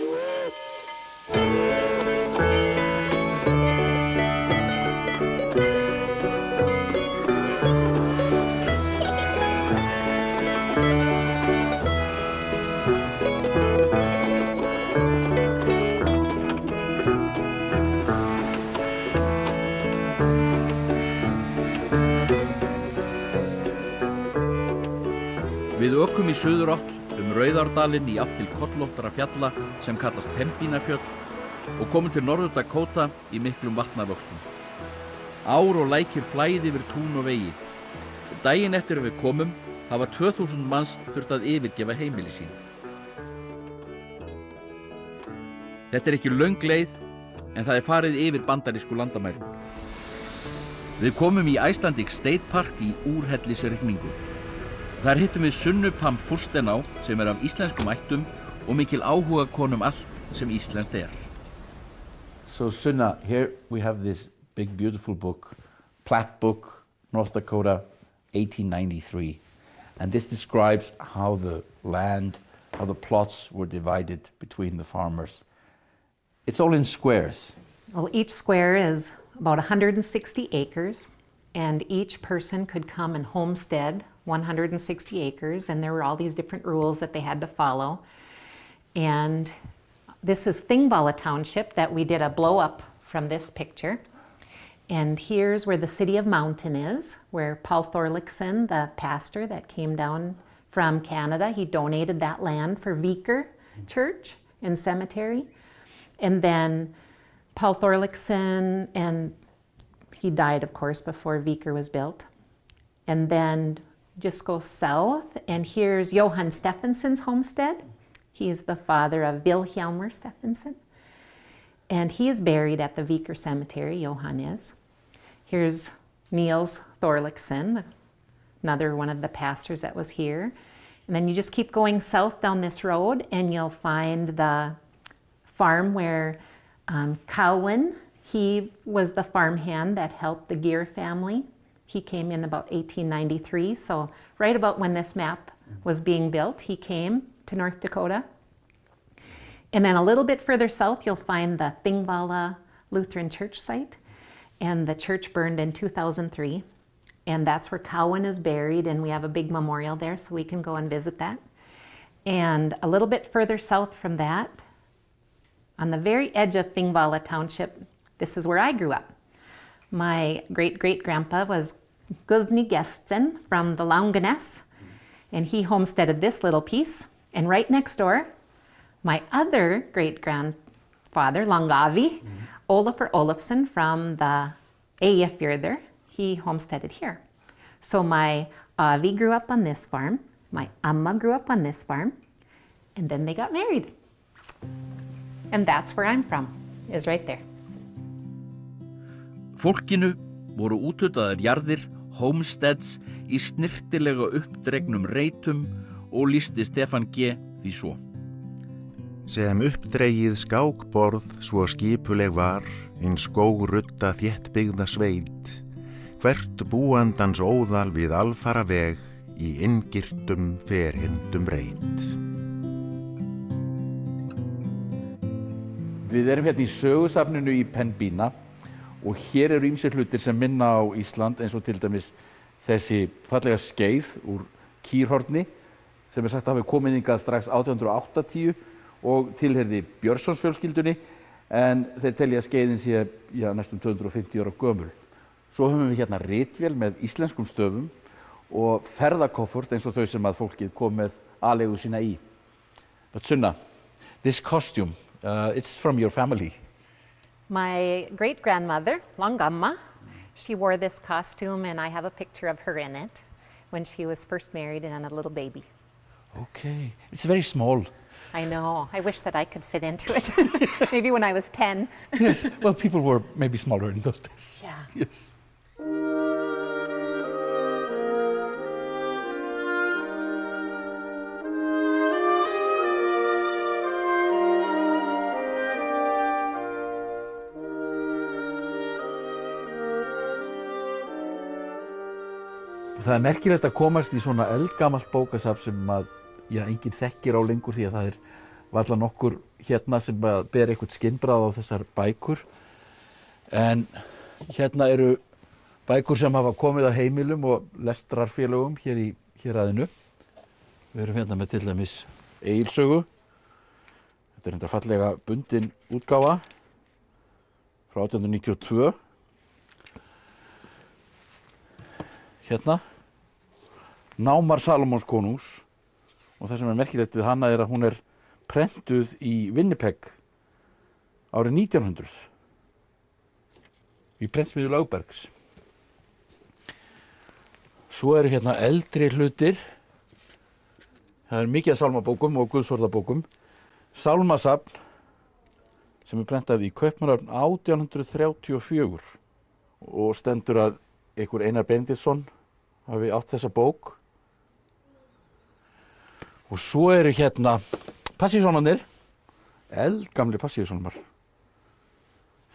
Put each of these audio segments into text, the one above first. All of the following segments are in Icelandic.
Við ökum í suðurátt Rauðárdalinn í átt til kollóttara fjalla sem kallast Pembínafjöll og komum til Norður-Dakóta í miklum vatnavöxtum. Ár og lækir flæði yfir tún og vegi. Daginn eftir við komum hafa 2000 manns þurft að yfirgefa heimili sín. Þetta ekki löng leið en það farið yfir bandarísku landamærin. Við komum í Icelandic State Park í úrhellisrigningu. Þar hittum við Sunnu Pam Furstenau sem af íslenskum ættum og mikil áhuga konum allt sem íslenskt So Sunna, here we have this big beautiful book, plat book, North Dakota, 1893. And this describes how the land, how the plots were divided between the farmers. It's all in squares. Well, each square is about 160 acres, and each person could come and homestead 160 acres, and there were all these different rules that they had to follow. And this is Þingvalla Township that we did a blow up from this picture. And here's where the city of Mountain is, where Paul Thorlickson, the pastor that came down from Canada, he donated that land for Víkur Church and Cemetery. And then Paul Thorlickson, and he died, of course, before Víkur was built. And then just go south, and here's Johann Stephannsson's homestead. He's the father of Vilhjálmur Stephansson. And he is buried at the Víkur Cemetery, Johann is. Here's Niels Thorlickson, another one of the pastors that was here. And then you just keep going south down this road, and you'll find the farm where Cowan, he was the farmhand that helped the Geir family. He came in about 1893, so right about when this map was being built, he came to North Dakota. And then a little bit further south, you'll find the Þingvalla Lutheran Church site, and the church burned in 2003. And that's where Cowan is buried, and we have a big memorial there, so we can go and visit that. And a little bit further south from that, on the very edge of Þingvalla Township, this is where I grew up. My great-great-grandpa was Guðni Gestsson from the Langanes, and he homesteaded this little piece. And right next door, my other great-grandfather, Langavi, Olafur Olafsson from the Eyjafjörður, he homesteaded here. So my Avi grew up on this farm, my Amma grew up on this farm, and then they got married. And that's where I'm from, is right there. Fólkinu voru úthlutaðar jarðir, homesteads, í snirtilega uppdregnum reitum og lýsti Stpehan G því svo. Sem uppdregið skákborð svo skipuleg var, skógrudda þéttbyggða sveit, hvert búandans óðal við alfara veg í inngirtum ferhindum reit. Við erum hérna í sögusafninu í Pembína og hér eru ýmsir hlutir sem minna á Ísland, eins og til dæmis þessi fallega skeið úr Kýrhorni sem sagt að hafi komið hingað strax 1880 og tilheyrði Björnssons fjölskyldunni, en þeir telja að skeiðin sé næstum 250 ára gömul. Svo höfum við hérna ritvél með íslenskum stöfum og ferðakoffort eins og þau sem að fólkið kom með aleigu sína í. But Sunna, this costume, it's from your family. My great-grandmother, Langamma, she wore this costume, and I have a picture of her in it when she was first married and a little baby. Okay, it's very small. I know. I wish that I could fit into it. Maybe when I was 10. Yes, well, people were maybe smaller in those days. Yeah. Yes. Það merkilegt að komast í svona eldgamalt bókasafn sem að enginn þekkir á lengur því að það varla nokkur hérna sem ber eitthvað skinnbragð á þessar bækur. En hérna eru bækur sem hafa komið að heimilum og lestrarfélögum hér í héraðinu. Við erum hérna með til dæmis Egils sögu. Þetta er þetta fallega bundin útgáfa frá 1892. Hérna Námar Salómons konungs, og það sem er merkilegt við hana er að hún er prentuð í Winnipeg árið 1900 í prentsmiðju Lögbergs. Svo eru hérna eldri hlutir. Það er mikið af sálmabókum og guðsorðabókum. Sálmasafn sem er prentað í Kaupmannahöfn 1834 og stendur að einhver Einar Benediktsson hafi átt þessa bók. Og svo eru hérna passíusálmarnir, eldgamli passíusálmar.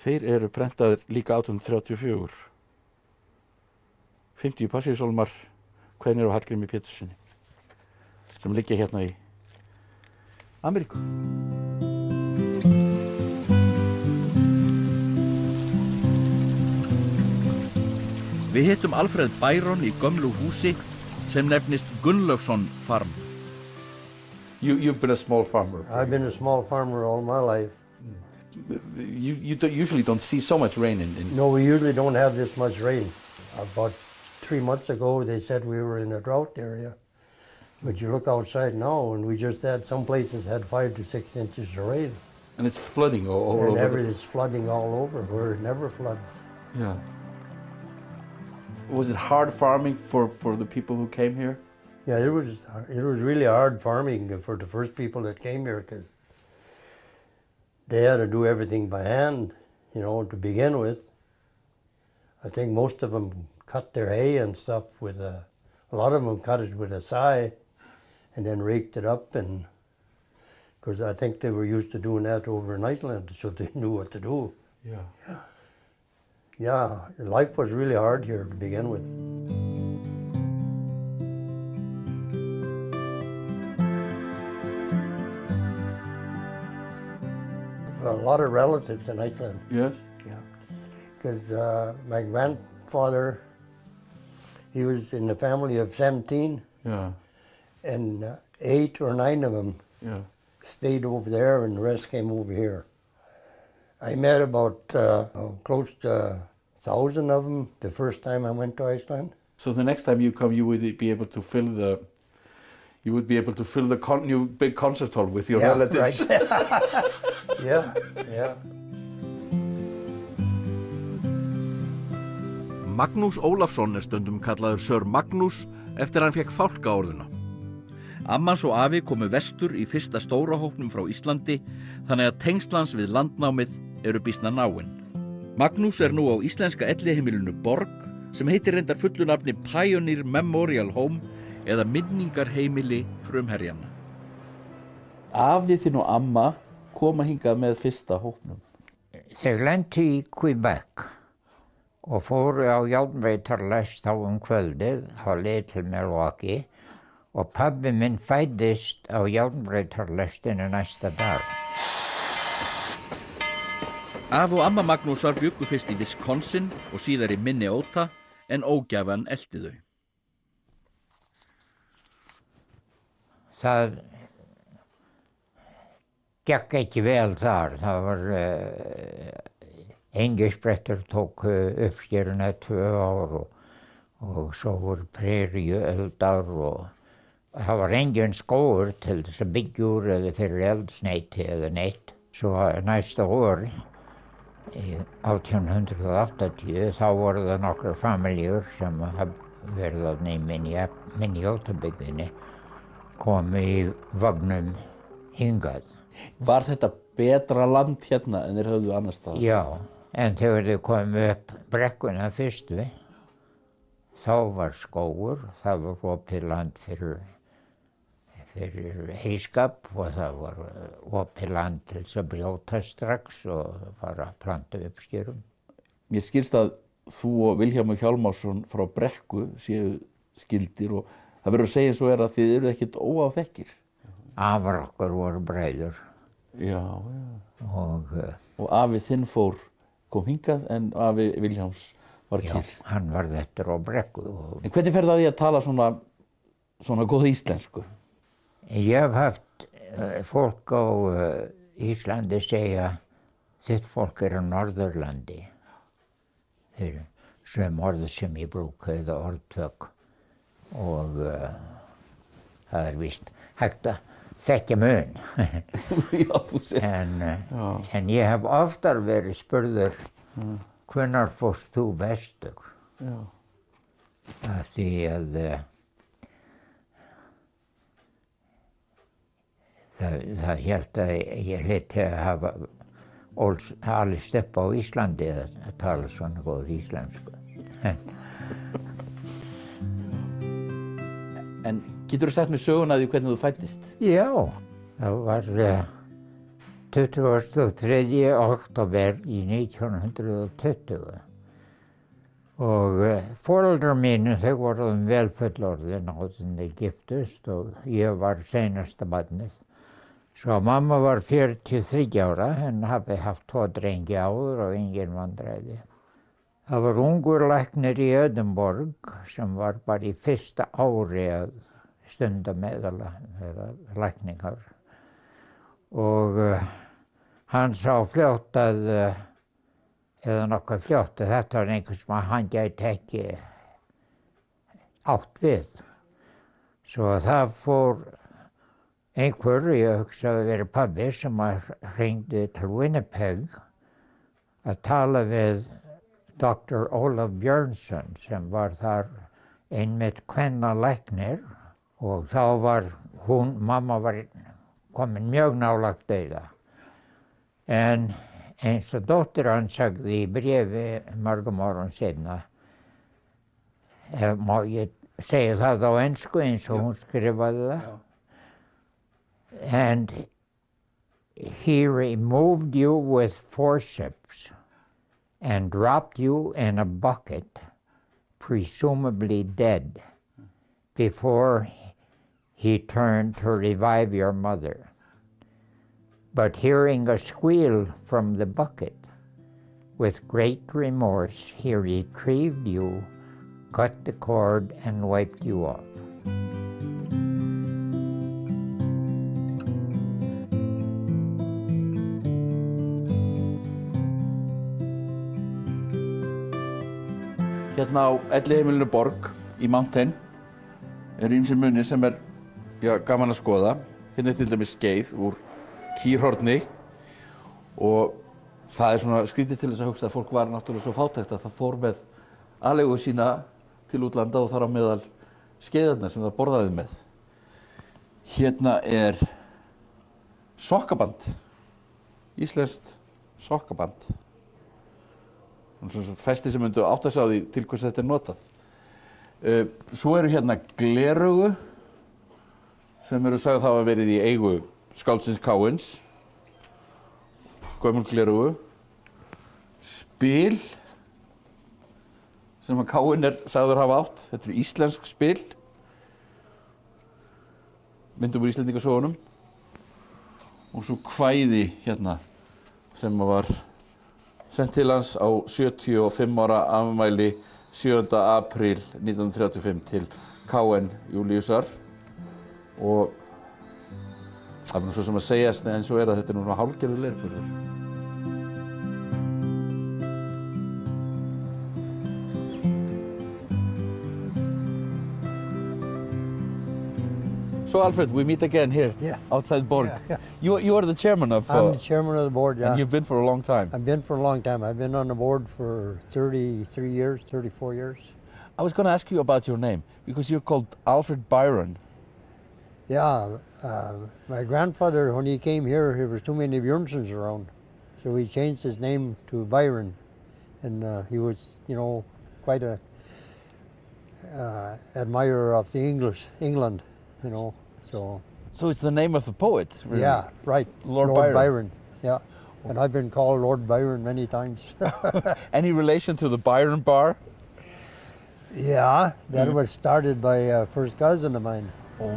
Þeir eru prentaðir líka 1834. 50 passíusálmar Kveinir og Hallgrími Pétursinni sem liggja hérna í Ameríku. Við hittum Alfred Byron í gömlu húsi sem nefnist Gunnlaugsson farm. You've been a small farmer. I've been a small farmer all my life. You usually don't see so much rain in... No, we usually don't have this much rain. About 3 months ago, they said we were in a drought area. But you look outside now, and we just had, some places had 5 to 6 inches of rain. And it's flooding all over. And it's flooding all over, where it never floods. Yeah. Was it hard farming for the people who came here? Yeah, it was really hard farming for the first people that came here, because they had to do everything by hand, you know, to begin with. I think most of them cut their hay and stuff with a lot of them cut it with a scythe and then raked it up, and because I think they were used to doing that over in Iceland, so they knew what to do. Yeah. Yeah, life was really hard here to begin with. A lot of relatives in Iceland. Yes? Yeah, because my grandfather, he was in a family of 17. Yeah. And 8 or 9 of them stayed over there, and the rest came over here. I met about close to 1,000 of them the first time I went to Iceland. So the next time you come, you would be able to fill the new big concert hall with your relatives. Right. Yeah. Magnus Olafsson er stundum kallaður Sir Magnus eftir hann fékk fálkaorðuna. Ammans og afi komu vestur í fyrsta stóra hópnum frá Íslandi, þannig að tengslans við landnámið eru býsna náin. Magnus er nú á íslenska elliheimilinu Borg, sem heitir reyndar fullu nafni Pioneer Memorial Home eða minningarheimili frumherjanna. Afi þinn og amma koma hingað með fyrsta hópnum. Þeir lentu í Quebec og fóru á járnbrautarlest á kvöldið á leið til Milwaukee, og pabbi minn fæddist á járnbrautarlestinu næsta dag. Af og amma Magnúsar bjuggu fyrst í Wisconsin og síðar í Minnesota, en ógjafan elti þau. Það gekk ekki vel þar. Það var engisbrettur tók uppskeruna 2 ár og svo voru prerieeldar og það var engin skógur til þess að byggja úr eða fyrir eldsneyti eða neitt. Svo næsta år, í 1880, þá voru það nokkrar familjur sem hafði verið þarna í Minnesota-bygginni, komu í vagnum hingað. Var þetta betra land hérna en þeir höfðu annars staðar? Já, en þegar þau komu upp brekkuna fyrstu, þá var skógur, það var opið land fyrir heyskap og það var opið land til þess að brjóta strax og fara að planta uppskerum. Mér skilst að þú og Vilhjálmur Hjálmarsson frá Brekku séu skildir og það verður að segja svo að þið eru ekkert óáþekkir. Afar okkar voru bræður. Já, já. Og afi þinn kom hingað en afi Vilhjálms var já, kýr. hann var þetta á Brekku. En hvernig ferðu að því að tala svona góð íslensku? Ég hef haft fólk á Íslandi segja þitt fólk á Norðurlandi. Þeir sem orð sem ég brúka eða orðtök og það víst hægt að þekkja mun. Já, þú segir. En ég hef oftar verið spurður hvenær fórst þú vestur? Já. Af því að það hélt að ég hlyti að hafa alist upp á Íslandi að tala svona góð íslensku. En geturðu sagt mér söguna af því hvernig þú fæddist? Já, það var 23. október í 1920 og foreldrar mínu þau voru vel fullorðin áður en þeir giftust og ég var seinasta barnið. Svo mamma var 43 ára en hafði haft 2 drengi áður og engin vandræði. Það var ungur læknir í Edinborg sem var bara í fyrsta ári að stunda meðal eða lækningar. Og hann sá fljótt að, eða nokkuð fljótt að þetta var einhver sem hann gæti ekki átt við. Svo það fór einhver, ég hugsa að vera pabbi, sem hringdi til Winnipeg að tala við Dr. Ólaf Björnsson sem var þar einmitt kvennalæknir og þá var mamma var komin mjög nálægt dauða. En eins og dóttir hans sagði í bréfi mörgum árum seinna, má ég segja það á ensku eins og hún skrifaði það, and he removed you with forceps and dropped you in a bucket, presumably dead, before he turned to revive your mother. But hearing a squeal from the bucket, with great remorse, he retrieved you, cut the cord, and wiped you off. Hérna á elliheimilinu Borg í Mountain eru ýmsir munir sem gaman að skoða. Hérna til dæmis skeið úr Kýrhorni og það svona skrítið til þess að hugsa að fólk var náttúrulega svo fátækt að það fór með aleigu sína til útlanda og þar á meðal skeiðarnar sem það borðaði með. Hérna sokkaband, íslenskt sokkaband. Fæstir sem myndu átta sig á því til hvers þetta notað. Svo eru hérna gleraugu sem eru sagð hafa verið í eigu skáldsins Káins, gömul gleraugu, spil sem að Káin sagður hafa átt, þetta eru íslensk spil, myndum úr Íslendingasögunum og svo kvæði hérna sem var sent til hans á 75 ára afmæli 7. apríl 1935 til Káin Júlíusar og það nú svo sem að segjast en svo að þetta nú hálfgerður leirburður. So Alfred, we meet again here outside Borg. Yeah. You are the chairman of... I'm the chairman of the board, yeah. And you've been for a long time. I've been for a long time. I've been on the board for 33 years, 34 years. I was going to ask you about your name, because you're called Alfred Byron. Yeah, my grandfather, when he came here, there was too many Björnsons around. So he changed his name to Byron. And he was, you know, quite a admirer of the England, you know, so. So it's the name of the poet, really? Yeah, right. Lord Byron. Yeah. And I've been called Lord Byron many times. Any relation to the Byron Bar? Yeah, that was started by a first cousin of mine. Okay.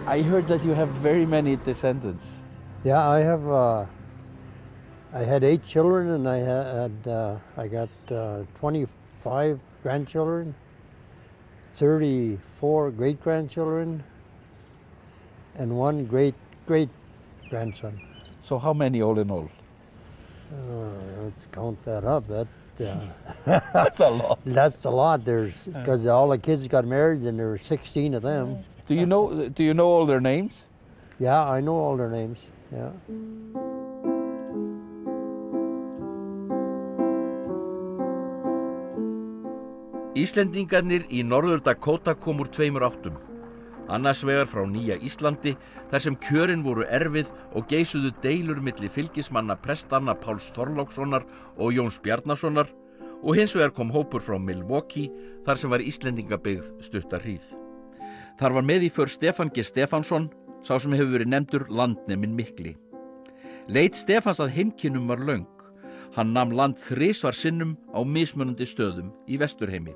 I heard that you have very many descendants. Yeah, I have. I had 8 children, and I got 25 grandchildren, 34 great-grandchildren, and 1 great-great-grandson. So how many all in all? Let's count that up. That's a lot. That's a lot. There's because all the kids got married, and there were 16 of them. Do you know all their names? Yeah, I know all their names. Yeah. Íslendingarnir í Norður-Dakóta kom úr 2 áttum. Annars vegar frá Nýja Íslandi, þar sem kjörin voru erfið og geisuðu deilur milli fylgismanna prestanna Páls Þorlákssonar og Jóns Bjarnasonar, og hins vegar kom hópur frá Milwaukee, þar sem var Íslendingabyggð stutta hríð. Þar var með í för Stephan G. Stephansson, sá sem hefur verið nefndur landneminn mikli. Leit Stephans að heimkynnum var löng. Hann nam land 3 sinnum á mismunandi stöðum í Vesturheimi.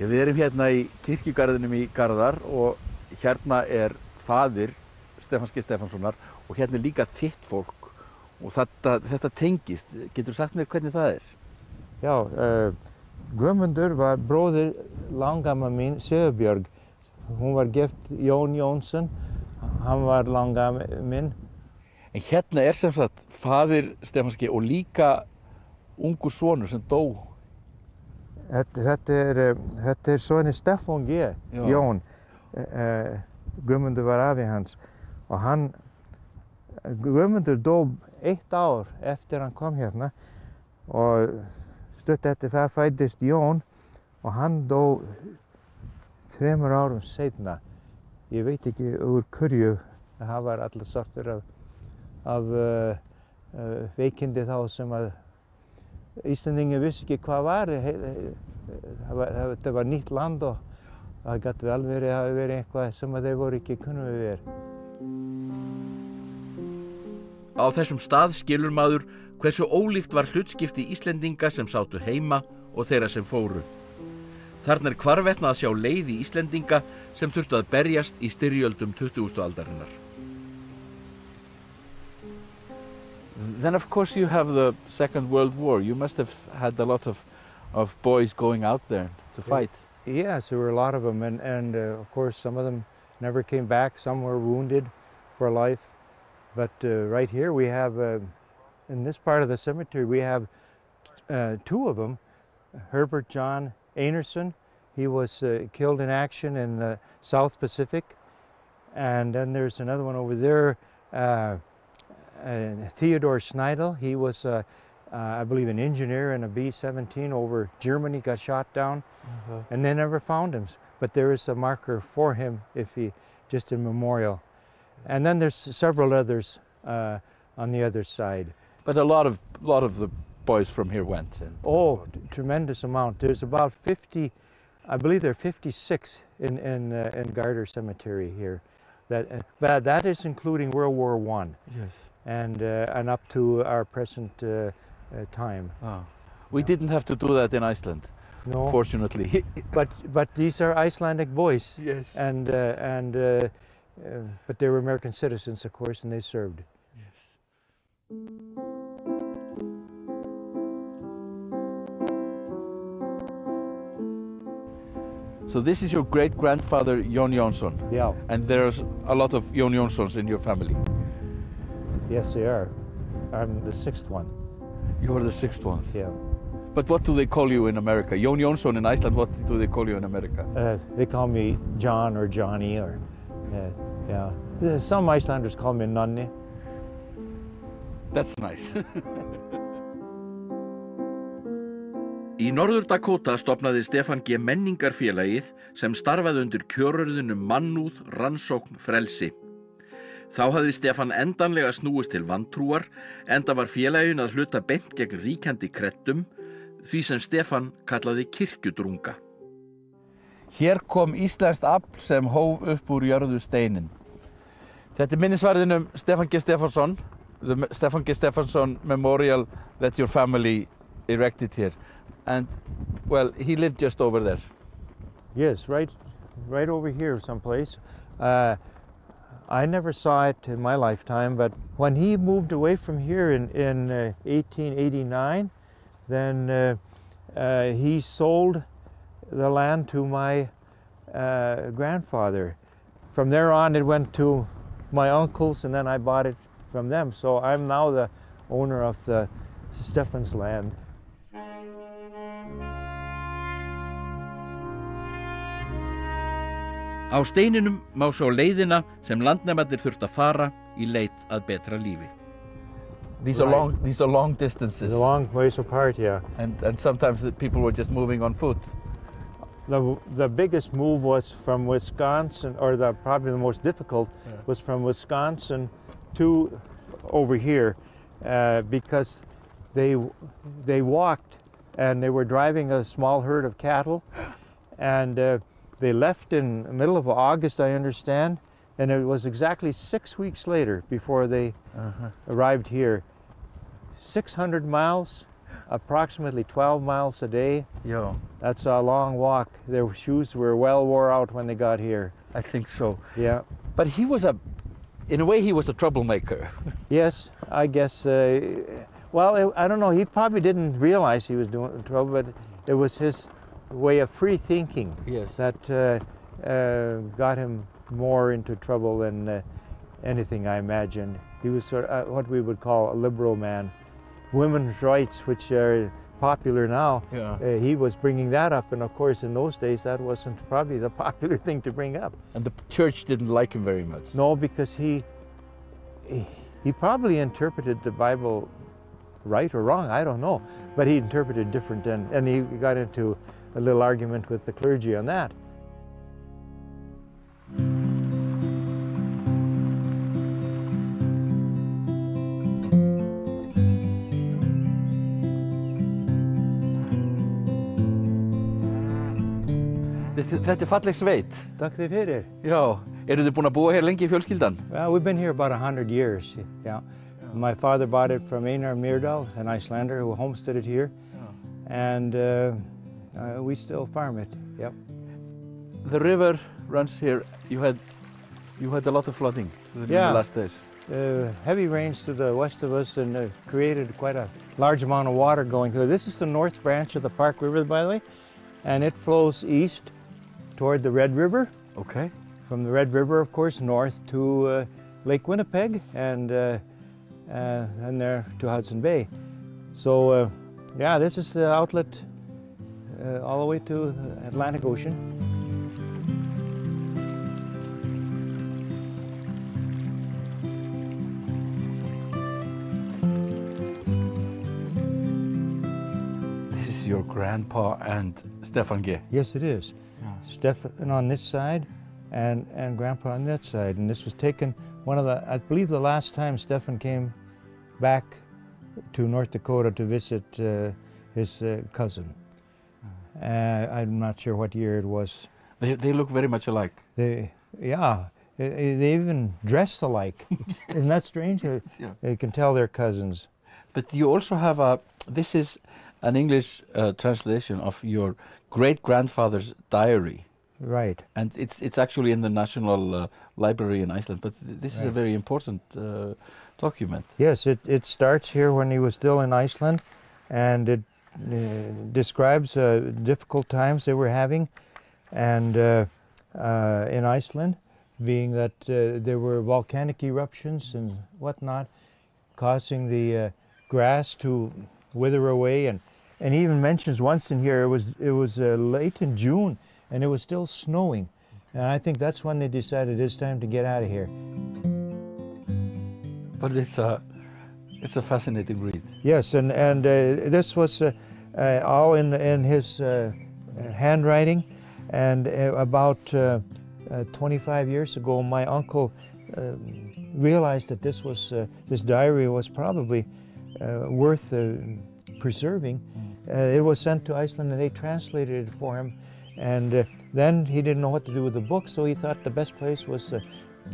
Já, við erum hérna í kirkjugarðinum í Garðar og hérna faðir Stephans G. Stephanssonar og hérna líka þitt fólk og þetta tengist. Getur sagt mér hvernig það Já, Guðmundur var bróðir langamma mín, Sigurbjörg. Hún var gift Jón Jónsson, hann var langamma minn. En hérna sem sagt faðir Stephans G. og líka ungur sonur sem dó. Þetta sonur Stephan G. Jón. Guðmundur var afi hans og Guðmundur dó 1 ár eftir hann kom hérna og stutt eftir það fæddist Jón og hann dó 3 árum seinna. Ég veit ekki úr hverju, það var allar sortir af veikindi þá sem að Íslendingar vissi ekki hvað var. Þetta var nýtt land og það gat vel verið eitthvað sem að þeir voru ekki kunnur við. Á þessum stað skilur maður hversu ólíkt var hlutskipti Íslendinga sem sátu heima og þeirra sem fóru. Þarna hvarvetna að sjá leið í Íslendinga sem þurftu að berjast í styrjöldum 20. aldarinnar. Then of course you have the Second World War. You must have had a lot of boys going out there to fight. Yes, there were a lot of them, and of course some of them never came back. Some were wounded for life. But right here we have, in this part of the cemetery, we have 2 of them. Herbert John Einarsson, he was killed in action in the South Pacific. And then there's another one over there, Theodore Schneidel. He was, I believe, an engineer in a B-17 over Germany, got shot down, and they never found him. But there is a marker for him, just a memorial. And then there's several others on the other side. But a lot of the boys from here went. Oh, tremendous amount. There's about 50, I believe there are 56 in Garter Cemetery here. That is including World War I. Yes. And up to our present time. Oh. We didn't have to do that in Iceland, no, fortunately. but these are Icelandic boys. Yes. But they were American citizens, of course, and they served. Yes. So this is your great-grandfather, Jón Jónsson. Yeah. And there's a lot of Jón Jónssons in your family. Yes, they are. I'm the 6th one. You are the 6th one? Yeah. But what do they call you in America? Jón Jónsson in Iceland, what do they call you in America? They call me John or Johnny or, yeah. Some Icelanders call me Nonni. That's nice. Í Norður-Dakóta stofnaði Stephan G. Menningarfélagið sem starfaði undir kjörorðinu mannúð, rannsókn, frelsi. Þá hafði Stephan endanlega snúist til vantrúar, enda var félaginu að hluta beint gegn ríkjandi kreddum, því sem Stephan kallaði kirkjudrunga. Hér kom íslenskt afl sem hóf upp úr jörðu steinin. Þetta minnisvarðin Stephan G. Stephansson, the Stephan G. Stephansson memorial that your family erected here. And, well, he lived just over there. Yes, right over here someplace. I never saw it in my lifetime, but when he moved away from here in 1889, then he sold the land to my grandfather. From there on, it went to my uncles, and then I bought it from them. So I'm now the owner of the Stephansson land. Á steininum má sjá leiðina sem landnemarnir þurft að fara í leit að betra lífi. These are long distances. The long ways apart, yeah. And sometimes the people were just moving on foot. The biggest move was from Wisconsin, or probably the most difficult was from Wisconsin to over here, because they walked and they were driving a small herd of cattle, and they left in the middle of August, I understand, and it was exactly 6 weeks later before they arrived here. 600 miles, approximately 12 miles a day. Yeah. That's a long walk. Their shoes were well wore out when they got here. I think so. Yeah. But he was in a way, he was a troublemaker. Yes, I guess. Well, I don't know. He probably didn't realize he was doing trouble, but it was his way of free thinking that got him more into trouble than anything, I imagine. He was sort of what we would call a liberal man. Women's rights, which are popular now, he was bringing that up, and of course in those days that wasn't probably the popular thing to bring up. And the church didn't like him very much. No, because he probably interpreted the Bible right or wrong, I don't know, but he interpreted different, and he got into a little argument with the clergy on that. Þetta falleg sveit. Takk þið fyrir. Já, eru þið búin að búa hér lengi í fjölskyldan? Well, we've been here about 100 years. Yeah. My father bought it from Einar Myrdal, an Icelander who homesteaded here, and we still farm it. Yep. The river runs here. You had a lot of flooding in the last days. Heavy rains to the west of us and created quite a large amount of water going through. This is the north branch of the Park River, by the way, and it flows east toward the Red River. Okay. From the Red River, of course, north to Lake Winnipeg, and there to Hudson Bay. So, yeah, this is the outlet all the way to the Atlantic Ocean. This is your grandpa and Stpehan G. Yes, it is. Stephan on this side and Grandpa on that side. And this was taken, I believe the last time Stephan came back to North Dakota to visit his cousin. I'm not sure what year it was. They look very much alike. They even dress alike. Isn't that strange? You can tell they're cousins. But you also have this is an English translation of your great-grandfather's diary. Right. And it's actually in the National Library in Iceland, but this is a very important document. Yes, it starts here when he was still in Iceland, and it describes difficult times they were having, and in Iceland, being that there were volcanic eruptions and whatnot, causing the grass to wither away, and he even mentions once in here it was late in June, and it was still snowing, and I think that's when they decided it's time to get out of here. But it's a fascinating read. Yes, and this was all in his handwriting, and about 25 years ago, my uncle realized that this diary was probably worth preserving. It was sent to Iceland, and they translated it for him. And then he didn't know what to do with the book, so he thought the best place was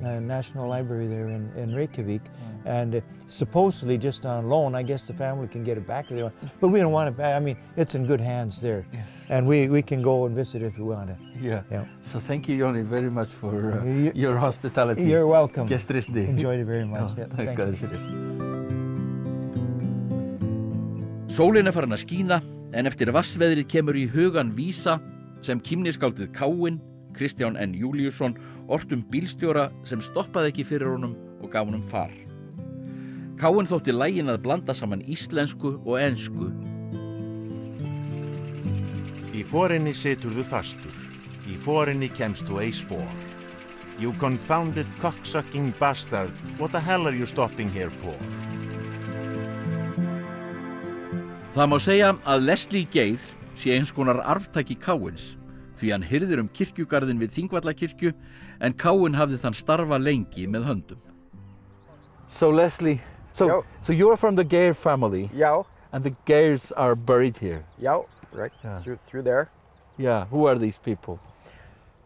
National Library there in Reykjavik, and supposedly just on loan. I guess the family can get it back if they want, but we don't want it back. I mean, it's in good hands there, and we can go and visit if we want it. Yeah. So thank you, Jóni, very much for your hospitality. You're welcome. Gestrisni. Enjoyed it very much. Thank you. Sólin farin að skína, en eftir vassveðrið kemur í hugan vísa sem kímniskáldið Káinn, Kristján N. Júlíusson, ortum bílstjóra sem stoppaði ekki fyrir honum og gaf honum far. Káinn þótti lagin að blanda saman íslensku og ensku. Í forinni siturðu fastur, í forinni kemstu ei spor. You confounded cocksucking bastard, what the hell are you stopping here for? Það má segja að Leslie Geir sé eins konar arftaki Káins, því hann hirðir kirkjugarðinn við Þingvallakirkju, en Káinn hafði þann starfa lengi með höndum. So Leslie, so you're from the Geir family. Yeah. And the Geirs are buried here. Yeah, right. Through there. Yeah. Who are these people?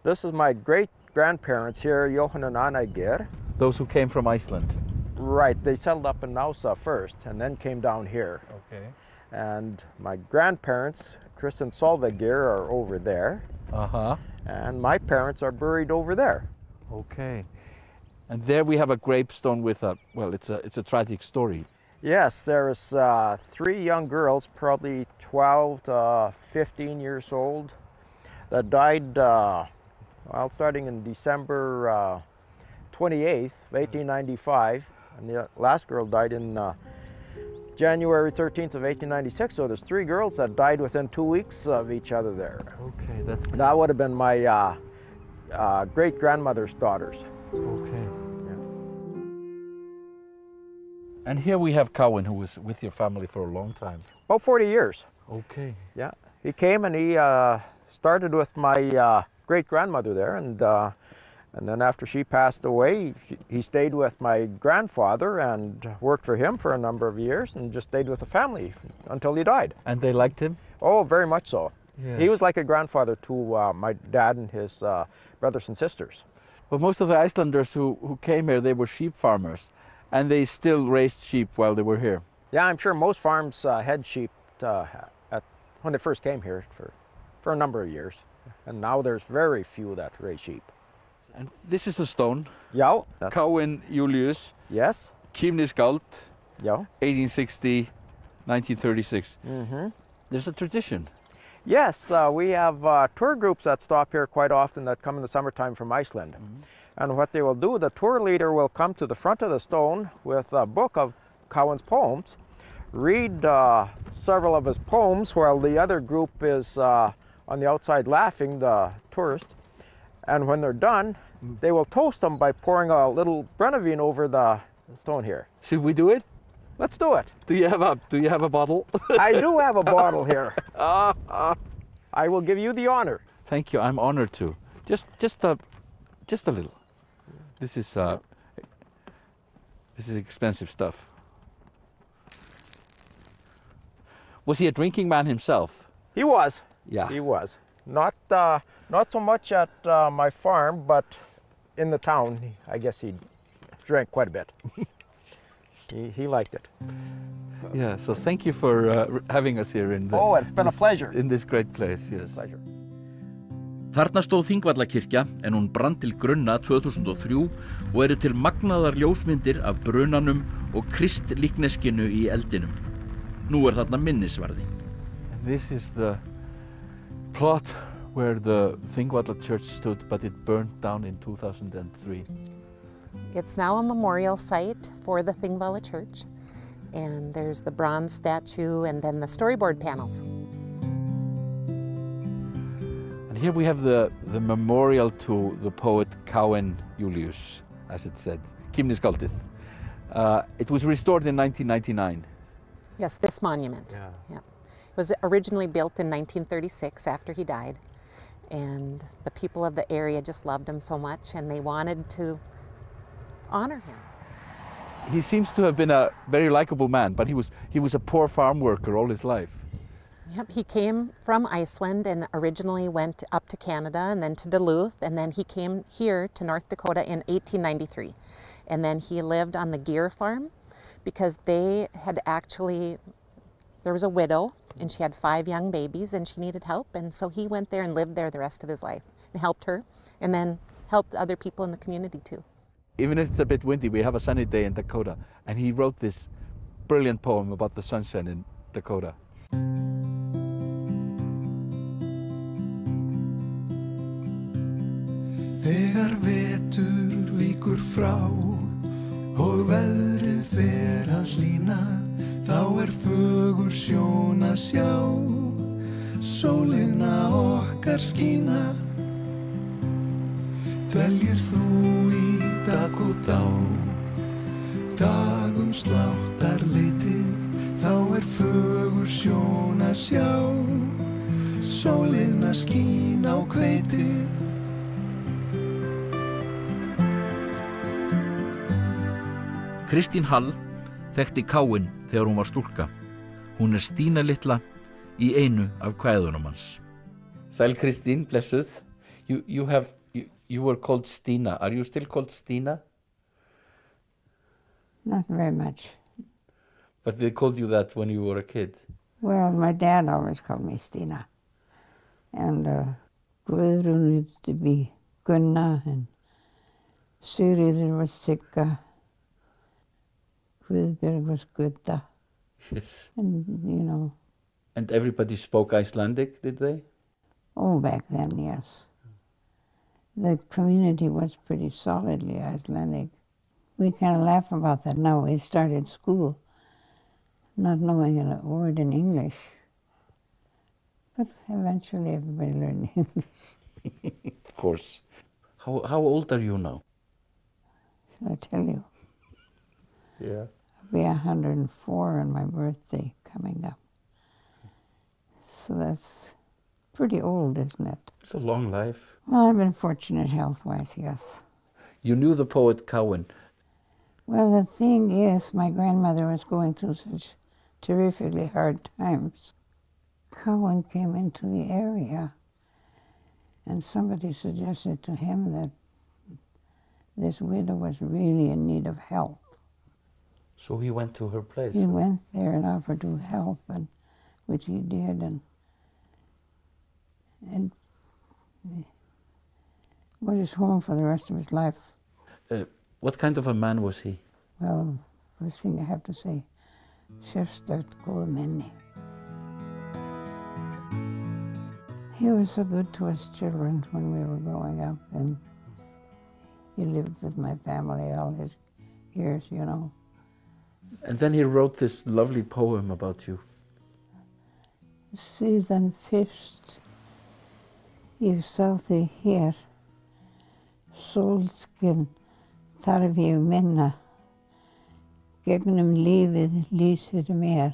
This is my great-grandparents here, Jóhann and Anna Geir. Those who came from Iceland. Right. They settled up in Nása first and then came down here. Okay. And my grandparents, Kristin Geir, are over there. And my parents are buried over there. Okay. And there we have a gravestone with a, well, it's a tragic story. Yes, there's 3 young girls, probably 12 to 15 years old, that died, well, starting in December 28th, 1895. And the last girl died in January 13th of 1896, so there's 3 girls that died within 2 weeks of each other there. Okay, that would have been my great-grandmother's daughters. Okay. Yeah. And here we have Káinn, who was with your family for a long time. About 40 years. Okay. Yeah, he came and he started with my great-grandmother there, and then after she passed away, he stayed with my grandfather and worked for him for a number of years and just stayed with the family until he died. And they liked him? Oh, very much so. Yes. He was like a grandfather to my dad and his brothers and sisters. Well, most of the Icelanders who came here, they were sheep farmers, and they still raised sheep while they were here. Yeah, I'm sure most farms had sheep when they first came here for a number of years. And now there's very few that raise sheep. And this is the stone. Yeah. Káinn Júlíus. Yes. Kímniskáld. Yeah. 1860, 1936. Mm-hmm. There's a tradition. Yes, we have tour groups that stop here quite often that come in the summertime from Iceland. Mm-hmm. And what they will do, the tour leader will come to the front of the stone with a book of Káinn's poems, read several of his poems while the other group is on the outside laughing, the tourist. And when they're done, they will toast them by pouring a little Brennivine over the stone here. Should we do it? Let's do it. Do you have a bottle? I do have a bottle here. I will give you the honor. Thank you. I'm honored to. Just a little. This is expensive stuff. Was he a drinking man himself? He was. Yeah. He was. Not so much at my farm, but in the town, I guess he drank quite a bit. He liked it. Yeah, so thank you for having us here in it's been a pleasure. In this great place, yes. Pleasure. Þarna stóð Þingvallakirkja, en hún brann til grunna 2003 og eru til magnaðar ljósmyndir af brunanum og kristlíkneskinu í eldinum. Nú þarna minnisvarði. This is the plot where the Þingvalla church stood, but it burned down in 2003. It's now a memorial site for the Þingvalla church, and there's the bronze statue and then the storyboard panels. And here we have the memorial to the poet Káinn Júlíus, as it said, Kímniskáldið. It was restored in 1999. Yes, this monument. Yeah. It was originally built in 1936 after he died, and the people of the area just loved him so much and they wanted to honor him. He seems to have been a very likable man, but he was a poor farm worker all his life. Yep, he came from Iceland and originally went up to Canada and then to Duluth, and then he came here to North Dakota in 1893. And then he lived on the Geir farm because they had actually, there was a widow and she had 5 young babies and she needed help, and so he went there and lived there the rest of his life and helped her and then helped other people in the community too. Even if it's a bit windy, we have a sunny day in Dakota, and he wrote this brilliant poem about the sunshine in Dakota. Þegar vetur víkur frá og veðrið fer að hlýna, þá fögur sjón að sjá sólina okkar skína. Dveljir þú í Dakóta, dagum sláttar leitið, þá fögur sjón að sjá sólina skín á hveitið. Kristín Hall þekkti Káin þegar hún var stúlka. Hún Stína litla í einu af kvæðunum hans. Sæl Kristín, blessuð. You were called Stína. Are you still called Stína? Not very much. But they called you that when you were a kid. Well, my dad always called me Stína. And Guðrún used to be Gunna, and Sigríður was Sigga. Guðbjörg was Gudda. Yes. And, you know. And everybody spoke Icelandic, did they? Oh, back then, yes. The community was pretty solidly Icelandic. We kind of laugh about that now. We started school not knowing a word in English. But eventually everybody learned English. Of course. How old are you now? Shall I tell you? Yeah. I'll be 104 on my birthday coming up. So that's pretty old, isn't it? It's a long life. Well, I've been fortunate health-wise, yes. You knew the poet Káin. Well, the thing is, my grandmother was going through such terrifically hard times. Káin came into the area, and somebody suggested to him that this widow was really in need of help. So he went to her place? He went there and offered to help, and which he did, and was his home for the rest of his life. What kind of a man was he? Well, first thing I have to say, sérstakt góður menni. He was so good to us children when we were growing up, and he lived with my family all his years, you know. And then he wrote this lovely poem about you. Síðan fyrst ég sá þig hér, sólskin þarf ég minna, gegnum lífið lýsir mér,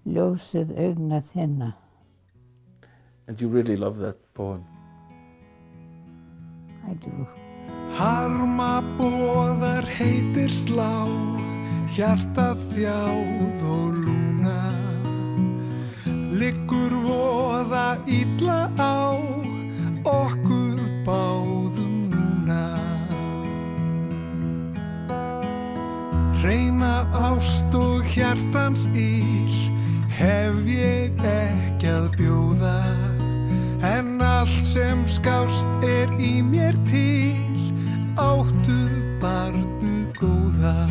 ljósið augna þinna. And you really love that poem? I do. Harma boðar heitir slá, hjartað þjáð og lúna, liggur voða illa á okkur báðum núna. Hreina ást og hjartans íl hef ég ekki að bjóða, en allt sem skást í mér til, áttu barnu góða.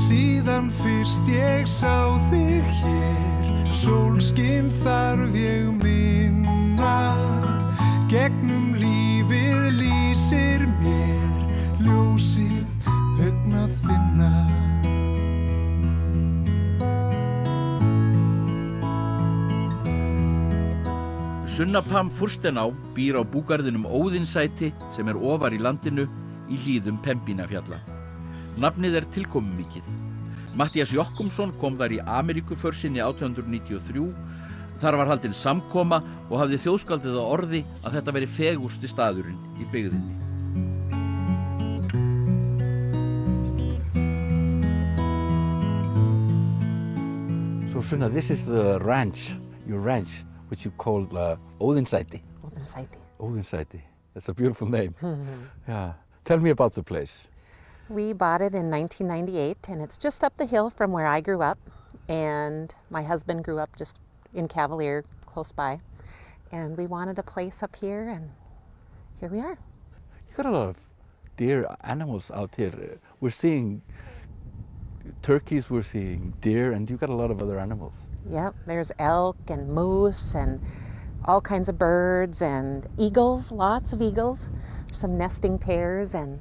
Síðan fyrst ég sá þig hér, sólskin þarf ég minna, gegnum lífið lýsir mér, ljósið augna þinna. Sunna Pam Furstenau býr á búgarðinum Óðinssæti sem ofar í landinu í hlíðum Pembínafjalla. Nafnið tilkomumikið. Matthías Jochumsson kom þar í Ameríkuför sinni 1893. Þar var haldin samkoma og hafði þjóðskaldið á orði að þetta veri fegursti staðurinn í byggðinni. So Sunna, this is the ranch, your ranch, which you call Óðinsæti. Óðinsæti. Óðinsæti. That's a beautiful name. Yeah. Tell me about the place. We bought it in 1998, and it's just up the hill from where I grew up. And my husband grew up just in Cavalier, close by. And we wanted a place up here, and here we are. You got a lot of deer animals out here. We're seeing turkeys, we're seeing deer, and you've got a lot of other animals. Yep, there's elk and moose and all kinds of birds and eagles, lots of eagles, some nesting pairs, and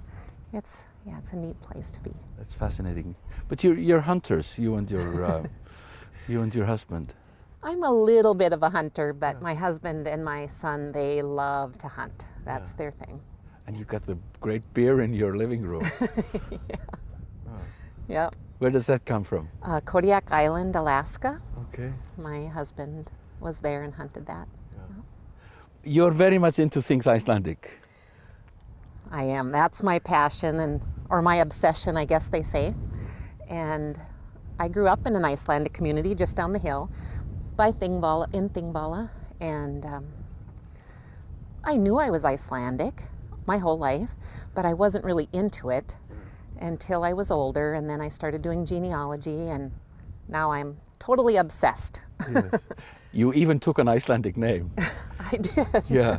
it's a neat place to be. That's fascinating. But you're hunters, you and your husband. I'm a little bit of a hunter, but my husband and my son, they love to hunt. That's their thing. And you've got the great beer in your living room. Yeah. Yep. Where does that come from? Kodiak Island, Alaska. Okay. My husband was there and hunted that. You're very much into things Icelandic. I am. That's my passion, or my obsession, I guess they say. And I grew up in an Icelandic community just down the hill in Thingvalla, and I knew I was Icelandic my whole life, but I wasn't really into it until I was older, and then I started doing genealogy, and now I'm totally obsessed. Yes. You even took an Icelandic name. I did. Yeah.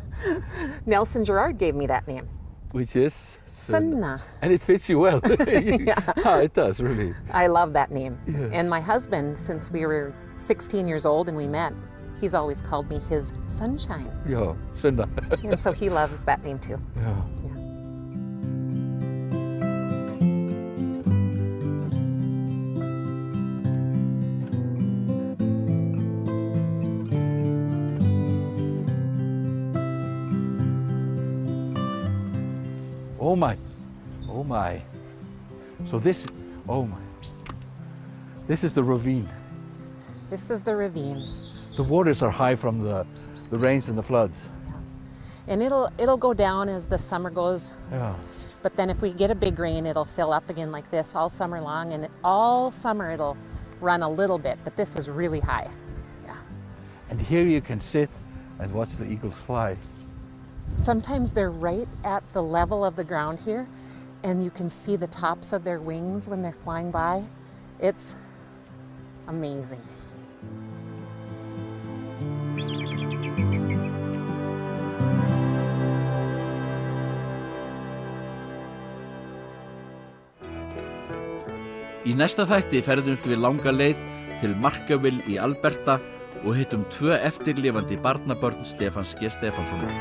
Nelson Gerard gave me that name. Which is? Sunna. And it fits you well. Yeah. It does, really. I love that name. Yeah. And my husband, since we were 16 years old and we met, he's always called me his sunshine. Yeah, Sunna. And so he loves that name too. Yeah. Oh my, oh my. So this, oh my. This is the ravine. This is the ravine. The waters are high from the rains and the floods. Yeah. And it'll go down as the summer goes. Yeah. But then if we get a big rain, it'll fill up again like this all summer long, and all summer it'll run a little bit, but this is really high. Yeah. And here you can sit and watch the eagles fly. Sometimes they're right at the level of the ground here, and you can see the tops of their wings when they're flying by. It's amazing. Í næsta þætti ferðumst við langa leið til Markaville í Alberta og hittum 2 eftirlifandi barnabörn Stephans G. Stephanssonar.